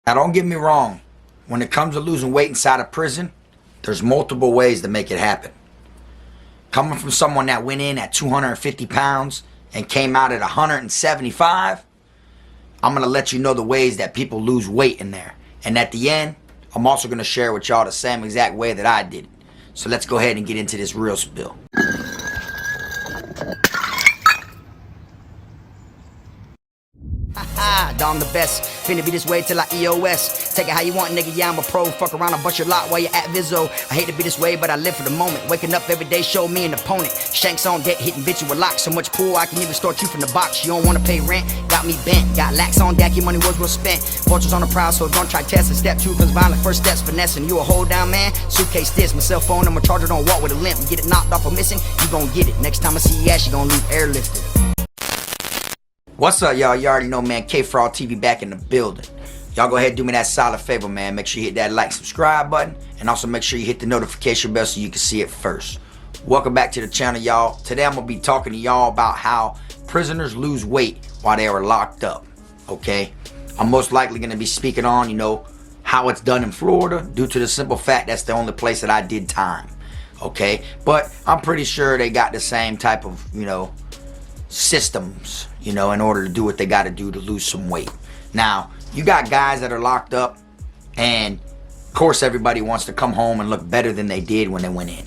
Now don't get me wrong, when it comes to losing weight inside of prison, there's multiple ways to make it happen. Coming from someone that went in at 250 pounds and came out at 175, I'm going to let you know the ways that people lose weight in there. And at the end, I'm also going to share with y'all the same exact way that I did it. So let's go ahead and get into this real spill. I'm the best, finna be this way till I EOS. Take it how you want, nigga, yeah, I'm a pro. Fuck around, I'll bust your lot while you're at Vizzo. I hate to be this way, but I live for the moment. Waking up every day, show me an opponent. Shanks on deck, hitting bitch with a lock. So much pool, I can even start you from the box. You don't wanna pay rent, got me bent. Got lax on deck, your money was well spent. Vultures on the prowl, so don't try testing. Step 2, cause violent first steps finessing. You a hold down man, suitcase this. My cell phone and my charger don't walk with a limp. Get it knocked off or missing, you gon' get it. Next time I see your ass, you gon' leave airlifted. What's up, y'all? You already know, man. Kfrog TV back in the building. Y'all go ahead and do me that solid favor, man. Make sure you hit that like, subscribe button, and also make sure you hit the notification bell so you can see it first. Welcome back to the channel, y'all. Today I'm gonna be talking to y'all about how prisoners lose weight while they are locked up. Okay, I'm most likely gonna be speaking on, how it's done in Florida, due to the simple fact that's the only place that I did time. Okay, but I'm pretty sure they got the same type of, systems, in order to do what they got to do to lose some weight. Now, you got guys that are locked up, and of course everybody wants to come home and look better than they did when they went in.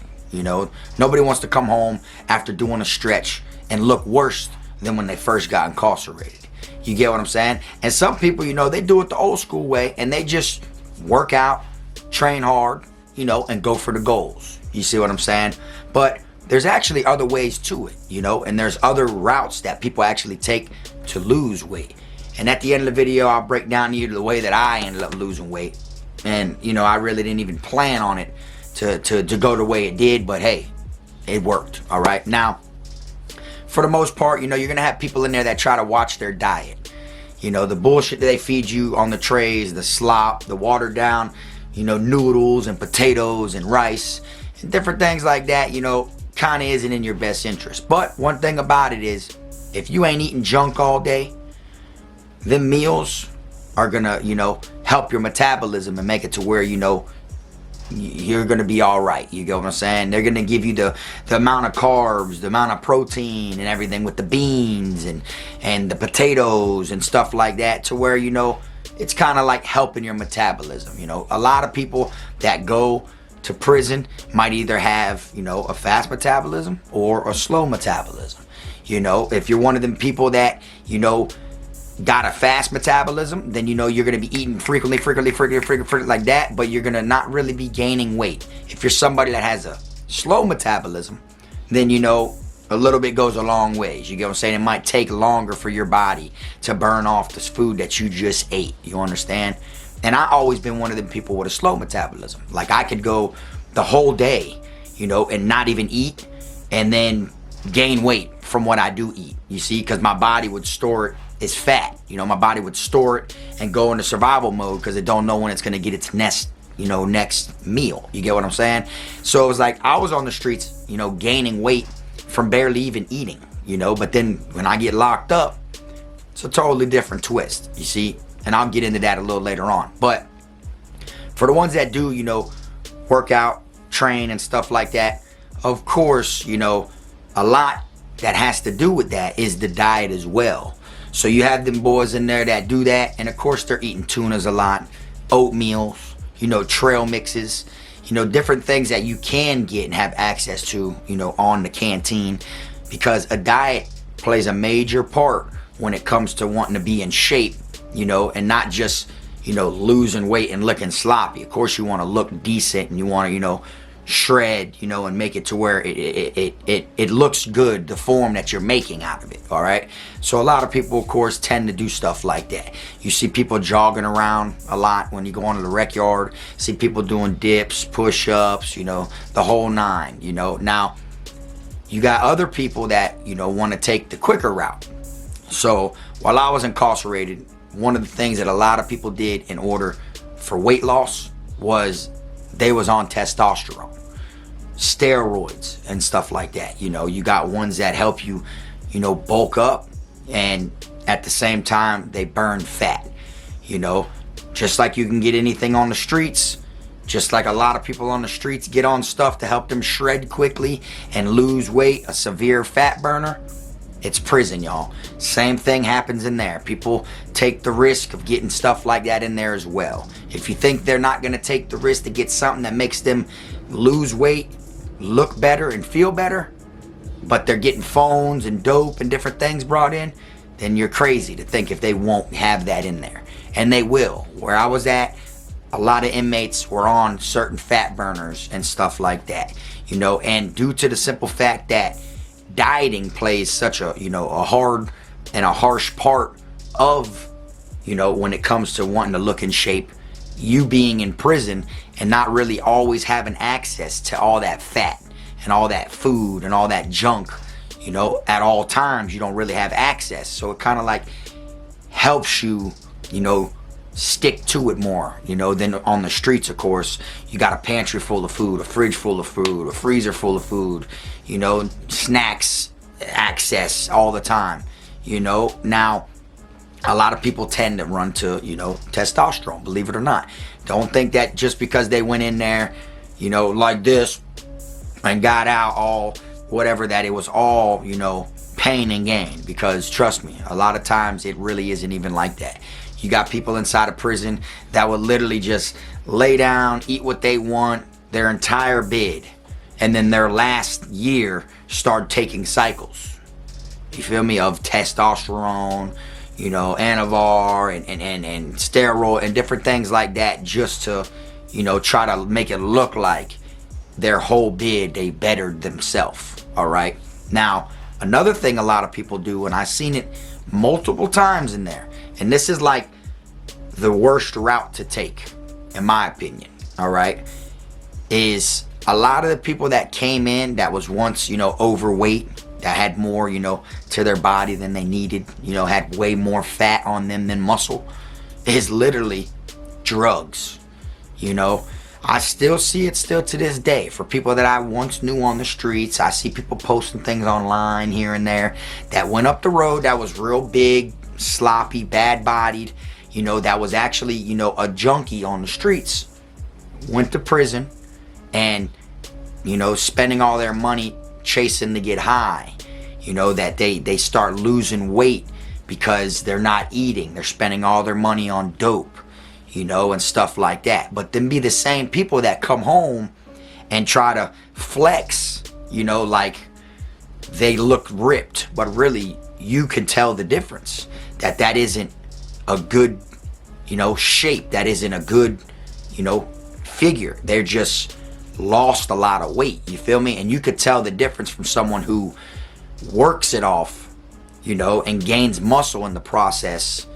Nobody wants to come home after doing a stretch and look worse than when they first got incarcerated. You get what I'm saying? And some people, they do it the old school way, and they just work out, train hard, and go for the goals. You see what I'm saying? But there's actually other ways to it, and there's other routes that people actually take to lose weight. And at the end of the video, I'll break down to you the way that I ended up losing weight. And, I really didn't even plan on it to go the way it did, but hey, it worked, all right? Now, for the most part, you're going to have people in there that try to watch their diet. The bullshit that they feed you on the trays, the slop, the watered down, noodles and potatoes and rice and different things like that, kind of isn't in your best interest. But one thing about it is, if you ain't eating junk all day, them meals are gonna help your metabolism and make it to where you're gonna be all right. You get what I'm saying? They're gonna give you the amount of carbs, the amount of protein and everything with the beans and the potatoes and stuff like that, to where it's kind of like helping your metabolism. A lot of people that go to prison might either have a fast metabolism or a slow metabolism. If you're one of them people that got a fast metabolism, then you're going to be eating frequently like that, but you're going to not really be gaining weight. If you're somebody that has a slow metabolism, then a little bit goes a long ways. You get what I'm saying? It might take longer for your body to burn off this food that you just ate. You understand? And I always been one of them people with a slow metabolism. Like, I could go the whole day, and not even eat, and then gain weight from what I do eat. You see, because my body would store it as fat. My body would store it and go into survival mode because it don't know when it's going to get its next meal. You get what I'm saying? So it was like I was on the streets, gaining weight from barely even eating, But then when I get locked up, it's a totally different twist, you see? And I'll get into that a little later on. But for the ones that do, work out, train and stuff like that, of course, a lot that has to do with that is the diet as well. So you have them boys in there that do that, and of course they're eating tunas a lot, oatmeals, trail mixes, different things that you can get and have access to, on the canteen, because a diet plays a major part when it comes to wanting to be in shape, and not just, losing weight and looking sloppy. Of course, you want to look decent, and you want to, shred, and make it to where it looks good, the form that you're making out of it, all right? So a lot of people, of course, tend to do stuff like that. You see people jogging around a lot when you go onto the rec yard. See people doing dips, push-ups, the whole nine, Now, you got other people that, want to take the quicker route. So while I was incarcerated, one of the things that a lot of people did in order for weight loss was they was on testosterone, steroids and stuff like that. You got ones that help you, bulk up, and at the same time they burn fat. Just like you can get anything on the streets, just like a lot of people on the streets get on stuff to help them shred quickly and lose weight, a severe fat burner, it's prison, y'all. Same thing happens in there. People take the risk of getting stuff like that in there as well. If you think they're not going to take the risk to get something that makes them lose weight, look better, and feel better, but they're getting phones and dope and different things brought in, then you're crazy to think if they won't have that in there. And they will. Where I was at, a lot of inmates were on certain fat burners and stuff like that, you know, and due to the simple fact that dieting plays such a, you know, a hard and a harsh part of, you know, when it comes to wanting to look in shape, you being in prison and not really always having access to all that fat and all that food and all that junk, you know, at all times. You don't really have access, so it kind of like helps you, you know, stick to it more, you know, than on the streets. Of course, you got a pantry full of food, a fridge full of food, a freezer full of food, you know, snacks access all the time, you know. Now, a lot of people tend to run to, you know, testosterone, believe it or not. Don't think that just because they went in there, you know, like this and got out all whatever, that it was all, you know, pain and gain, because trust me, a lot of times it really isn't even like that. You got people inside of prison that will literally just lay down, eat what they want their entire bid, and then their last year start taking cycles, you feel me, of testosterone, you know, Anavar and steroid and different things like that, just to, you know, try to make it look like their whole bid they bettered themselves. All right. Now, another thing a lot of people do, and I've seen it multiple times in there, and this is like the worst route to take, in my opinion, all right, is a lot of the people that came in that was once, you know, overweight, that had more, you know, to their body than they needed, you know, had way more fat on them than muscle, is literally drugs, you know. I still see it still to this day. For people that I once knew on the streets, I see people posting things online here and there that went up the road that was real big, sloppy, bad-bodied, you know, that was actually, you know, a junkie on the streets, went to prison and, you know, spending all their money chasing to get high, you know, that they start losing weight because they're not eating. They're spending all their money on dope, you know, and stuff like that. But then be the same people that come home and try to flex, you know, like they look ripped, but really you can tell the difference, that isn't a good, you know, shape, that isn't a good, you know, figure. They're just lost a lot of weight, you feel me? And you could tell the difference from someone who works it off, you know, and gains muscle in the process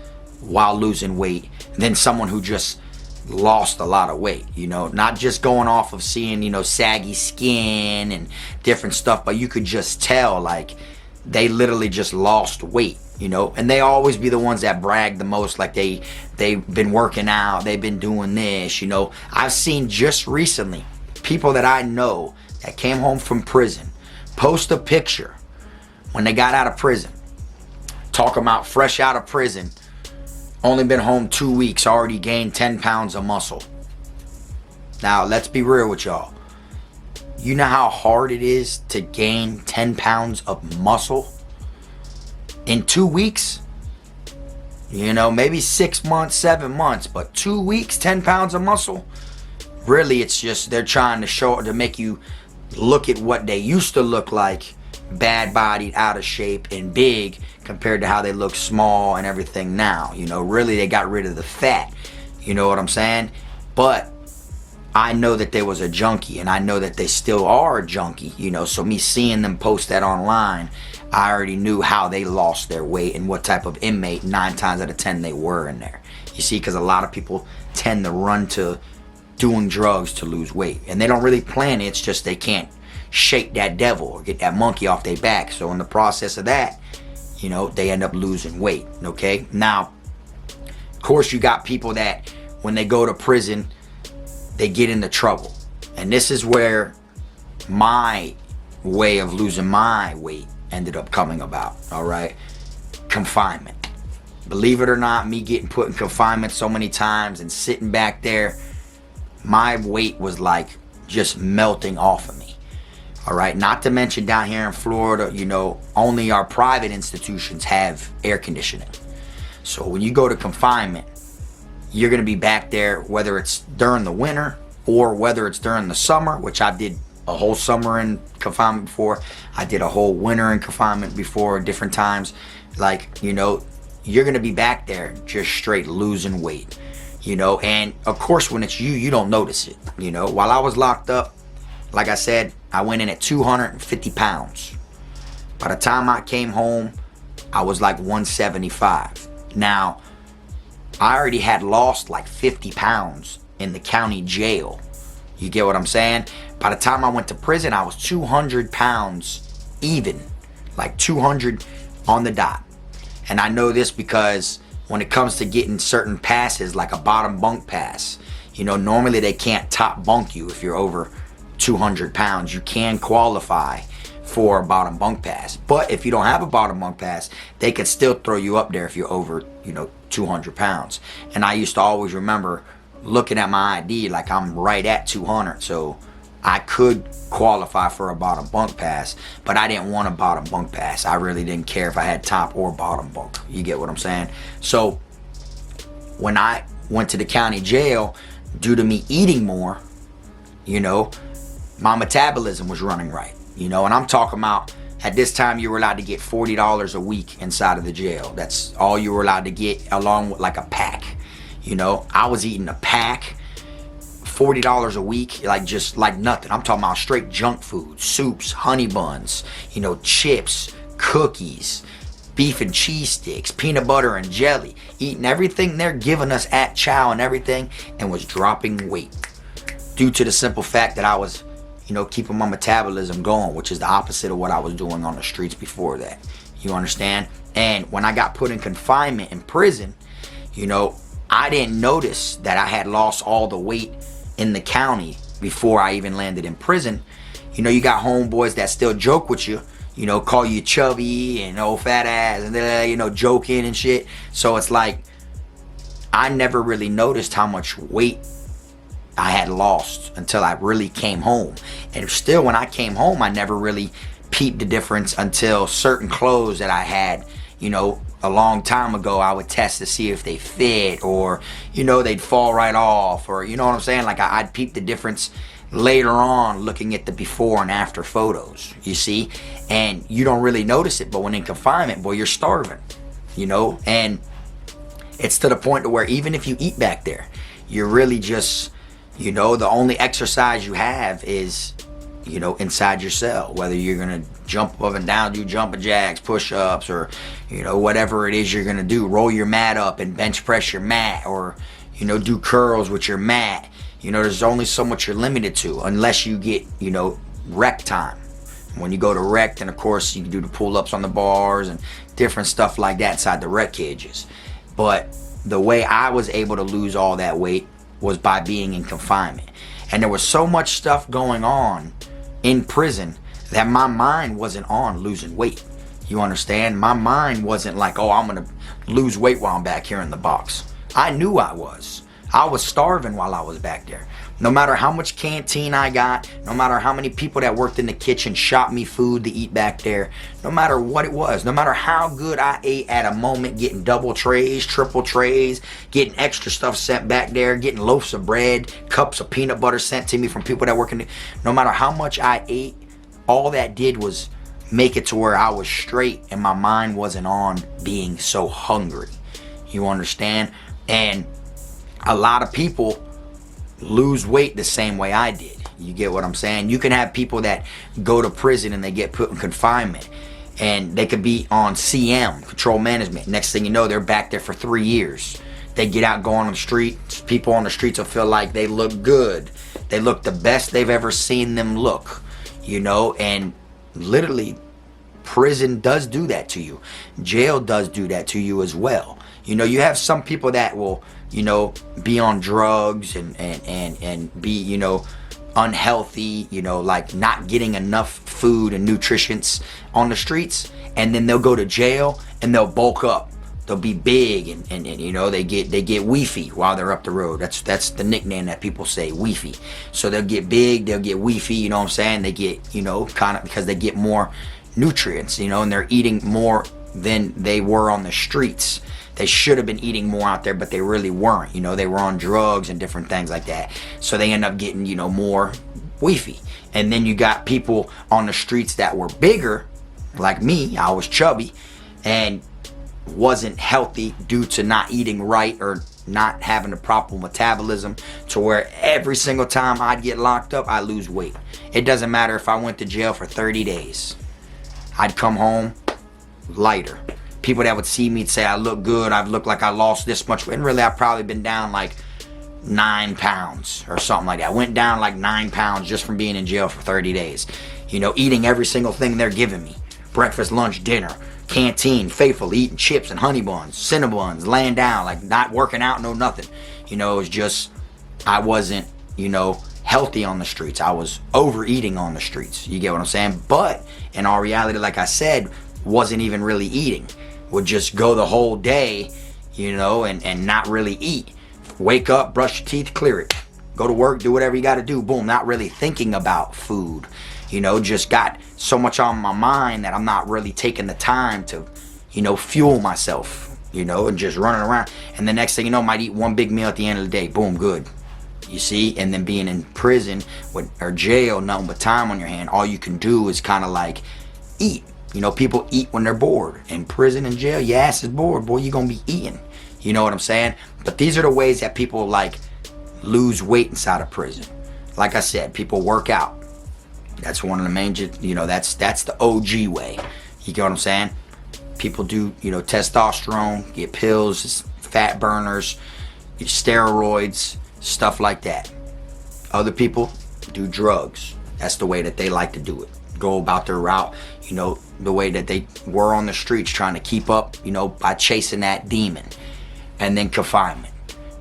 while losing weight, than someone who just lost a lot of weight, you know, not just going off of seeing, you know, saggy skin and different stuff, but you could just tell like they literally just lost weight, you know. And they always be the ones that brag the most, like they've been working out, they've been doing this, you know. I've seen just recently people that I know that came home from prison post a picture when they got out of prison, talking about fresh out of prison, only been home 2 weeks, already gained 10 pounds of muscle. Now, let's be real with y'all. You know how hard it is to gain 10 pounds of muscle in 2 weeks? You know, maybe 6 months, 7 months, but 2 weeks, 10 pounds of muscle? Really, it's just they're trying to show, to make you look at what they used to look like, bad-bodied, out of shape, and big, compared to how they look small and everything now. You know, really they got rid of the fat. You know what I'm saying? But I know that there was a junkie, and I know that they still are a junkie, you know. So me seeing them post that online, I already knew how they lost their weight and what type of inmate 9 times out of 10 they were in there. You see, because a lot of people tend to run to doing drugs to lose weight, and they don't really plan it. It's just they can't shake that devil or get that monkey off their back. So in the process of that, you know, they end up losing weight. Okay, now of course you got people that when they go to prison they get into trouble, and this is where my way of losing my weight ended up coming about. All right, confinement. believe it or not, me getting put in confinement so many times and sitting back there, my weight was like just melting off of me. All right, not to mention down here in Florida, you know, only our private institutions have air conditioning. So when you go to confinement, you're going to be back there, whether it's during the winter or whether it's during the summer, which I did a whole summer in confinement before. I did a whole winter in confinement before, different times. Like, you know, you're going to be back there just straight losing weight, you know. And of course, when it's you, you don't notice it. You know, while I was locked up, like I said, I went in at 250 pounds. By the time I came home, I was like 175. Now, I already had lost like 50 pounds in the county jail. You get what I'm saying? By the time I went to prison, I was 200 pounds even. Like 200 on the dot. And I know this because when it comes to getting certain passes, like a bottom bunk pass, you know, normally they can't top bunk you if you're over 200 pounds. You can qualify for a bottom bunk pass. But if you don't have a bottom bunk pass, they can still throw you up there if you're over, you know, 200 pounds. And I used to always remember looking at my ID like I'm right at 200. So I could qualify for a bottom bunk pass, but I didn't want a bottom bunk pass. I really didn't care if I had top or bottom bunk. You get what I'm saying? So when I went to the county jail, due to me eating more, you know, my metabolism was running right. You know, and I'm talking about at this time you were allowed to get $40 a week inside of the jail. That's all you were allowed to get, along with like a pack. You know, I was eating a pack, $40 a week, like just like nothing. I'm talking about straight junk food, soups, honey buns, you know, chips, cookies, beef and cheese sticks, peanut butter and jelly, eating everything they're giving us at Chow and everything, and was dropping weight due to the simple fact that I was, you know, keeping my metabolism going, which is the opposite of what I was doing on the streets before that. You understand? And when I got put in confinement in prison, you know, I didn't notice that I had lost all the weight in the county before I even landed in prison. You know, you got homeboys that still joke with you, you know, call you chubby and old fat ass and, you know, joking and shit. So it's like, I never really noticed how much weight I had lost until I really came home. And still, when I came home, I never really peeped the difference until certain clothes that I had, you know, a long time ago, I would test to see if they fit, or, you know, they'd fall right off, or, you know what I'm saying? Like, I'd peep the difference later on looking at the before and after photos, you see? And you don't really notice it, but when in confinement, boy, you're starving, you know? And it's to the point to where even if you eat back there, you're really just, you know, the only exercise you have is, you know, inside your cell. Whether you're gonna jump up and down, do jumping jacks, push-ups, or, you know, whatever it is you're gonna do, roll your mat up and bench press your mat, or, you know, do curls with your mat. You know, there's only so much you're limited to unless you get, you know, rec time. When you go to rec, then of course you can do the pull-ups on the bars and different stuff like that inside the rec cages. But the way I was able to lose all that weight was by being in confinement. And there was so much stuff going on in prison that my mind wasn't on losing weight. You understand? My mind wasn't like, oh, I'm gonna lose weight while I'm back here in the box. I knew I was. I was starving while I was back there. No matter how much canteen I got, no matter how many people that worked in the kitchen shot me food to eat back there, no matter what it was, no matter how good I ate at a moment, getting double trays, triple trays, getting extra stuff sent back there, getting loaves of bread, cups of peanut butter sent to me from people that work in the, no matter how much I ate, all that did was make it to where I was straight and my mind wasn't on being so hungry. You understand? And a lot of people lose weight the same way I did. You get what I'm saying? You can have people that go to prison and they get put in confinement and they could be on CM, control management. Next thing you know, they're back there for 3 years. They get out, go on the street. People on the streets will feel like they look good. They look the best they've ever seen them look, you know? And literally, prison does do that to you. Jail does do that to you as well. You know, you have some people that will, you know, be on drugs and be, you know, unhealthy, you know, like not getting enough food and nutrients on the streets, and then they'll go to jail and they'll bulk up they'll be big and you know, they get weefy while they're up the road. That's the nickname that people say, weefy. So they'll get big, they'll get weefy, you know what I'm saying? They get, you know, kind of because they get more nutrients, you know, and they're eating more than they were on the streets. They should have been eating more out there, but they really weren't. You know, they were on drugs and different things like that. So they end up getting, you know, more weefy. And then you got people on the streets that were bigger, like me. I was chubby and wasn't healthy due to not eating right or not having a proper metabolism, to where every single time I'd get locked up, I lose weight. It doesn't matter if I went to jail for 30 days. I'd come home lighter. People that would see me would say I look good, I've looked like I lost this much weight, and really I've probably been down like 9 pounds or something like that. I went down like 9 pounds just from being in jail for 30 days. You know, eating every single thing they're giving me. Breakfast, lunch, dinner, canteen, faithful, eating chips and honey buns, Cinnabons, laying down, like not working out, no nothing. You know, it was just, I wasn't, you know, healthy on the streets. I was overeating on the streets. You get what I'm saying? But in all reality, like I said, wasn't even really eating. Would just go the whole day, you know, and not really eat. Wake up, brush your teeth, clear it. Go to work, do whatever you got to do. Boom, not really thinking about food. You know, just got so much on my mind that I'm not really taking the time to, you know, fuel myself, you know, and just running around. And the next thing you know, might eat one big meal at the end of the day. Boom, good. You see? And then being in prison or jail, nothing but time on your hand, all you can do is kind of like eat. You know, people eat when they're bored. In prison and jail, your ass is bored, boy, you're going to be eating. You know what I'm saying? But these are the ways that people like lose weight inside of prison. Like I said, people work out. That's one of the main, you know, that's the OG way. You get what I'm saying? People do, you know, testosterone, get pills, fat burners, steroids, stuff like that. Other people do drugs. That's the way that they like to do it. Go about their route, you know, the way that they were on the streets trying to keep up, you know, by chasing that demon. And then confinement.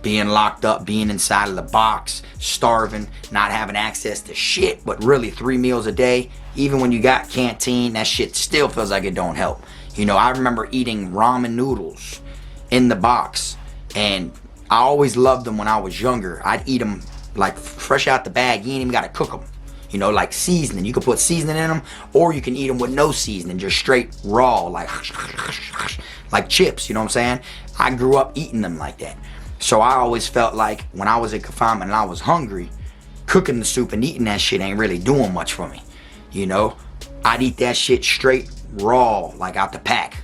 Being locked up, being inside of the box, starving, not having access to shit, but really 3 meals a day. Even when you got canteen, that shit still feels like it don't help. You know, I remember eating ramen noodles in the box, and I always loved them when I was younger. I'd eat them like fresh out the bag. You ain't even gotta cook them. You know, like seasoning. You can put seasoning in them, or you can eat them with no seasoning, just straight raw, like chips, you know what I'm saying? I grew up eating them like that. So I always felt like when I was in confinement and I was hungry, cooking the soup and eating that shit ain't really doing much for me. You know, I'd eat that shit straight raw, like out the pack,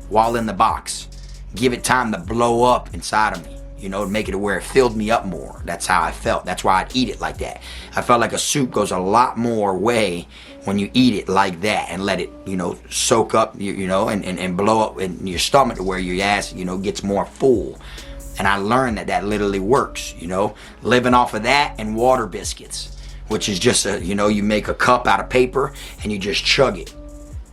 while in the box. Give it time to blow up inside of me, you know, to make it to where it filled me up more. That's how I felt. That's why I'd eat it like that. I felt like a soup goes a lot more way when you eat it like that and let it, you know, soak up, you know, and blow up in your stomach to where your ass, you know, gets more full. And I learned that literally works, you know, living off of that and water biscuits, which is just you know, you make a cup out of paper and you just chug it.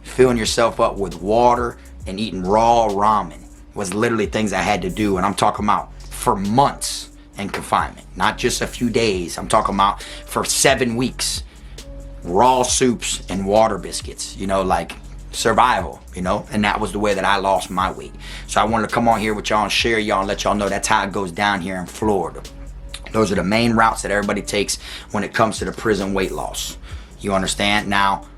Filling yourself up with water and eating raw ramen was literally things I had to do. And I'm talking about for months in confinement, not just a few days. I'm talking about for 7 weeks, raw soups and water biscuits, you know, like survival, you know. And that was the way that I lost my weight. So I wanted to come on here with y'all and share y'all and let y'all know that's how it goes down here in Florida. Those are the main routes that everybody takes when it comes to the prison weight loss. You understand? Now,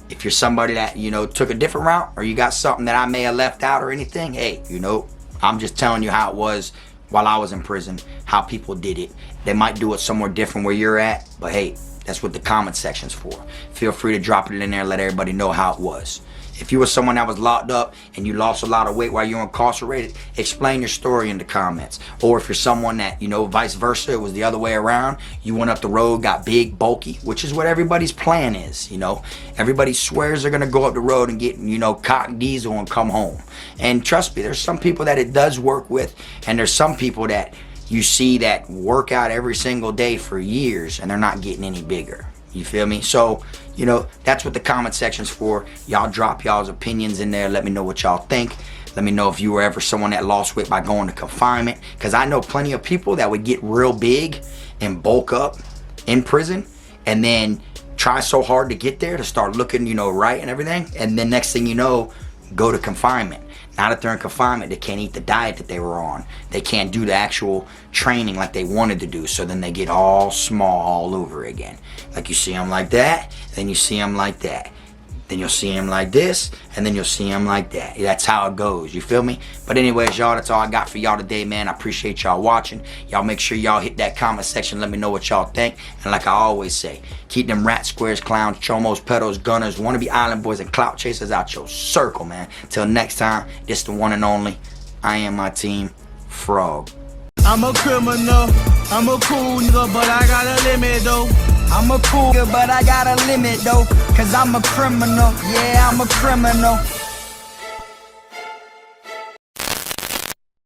if you're somebody that, you know, took a different route, or you got something that I may have left out or anything, hey, you know, I'm just telling you how it was while I was in prison, how people did it. They might do it somewhere different where you're at, but hey, that's what the comment section's for. Feel free to drop it in there and let everybody know how it was. If you were someone that was locked up and you lost a lot of weight while you were incarcerated, explain your story in the comments. Or if you're someone that, you know, vice versa, it was the other way around. You went up the road, got big, bulky, which is what everybody's plan is, you know. Everybody swears they're going to go up the road and get, you know, cotton diesel and come home. And trust me, there's some people that it does work with, and there's some people that you see that work out every single day for years and they're not getting any bigger. You feel me? So, you know, that's what the comment section's for. Y'all drop y'all's opinions in there. Let me know what y'all think. Let me know if you were ever someone that lost weight by going to confinement. Because I know plenty of people that would get real big and bulk up in prison and then try so hard to get there to start looking, you know, right and everything. And then next thing you know, go to confinement. Now that they're in confinement, they can't eat the diet that they were on. They can't do the actual training like they wanted to do. So then they get all small all over again. Like you see them like that, then you see them like that. Then you'll see him like this, and then you'll see him like that. That's how it goes, you feel me? But anyways, y'all, that's all I got for y'all today, man. I appreciate y'all watching. Y'all make sure y'all hit that comment section. Let me know what y'all think. And like I always say, keep them rat squares, clowns, chomos, pedos, gunners, wannabe island boys, and clout chasers out your circle, man. Till next time, this the one and only. I am my team, Frog. I'm a criminal, I'm a cool nigga, but I got a limit though. I'm a cool nigga, but I got a limit though. Cause I'm a criminal, yeah, I'm a criminal.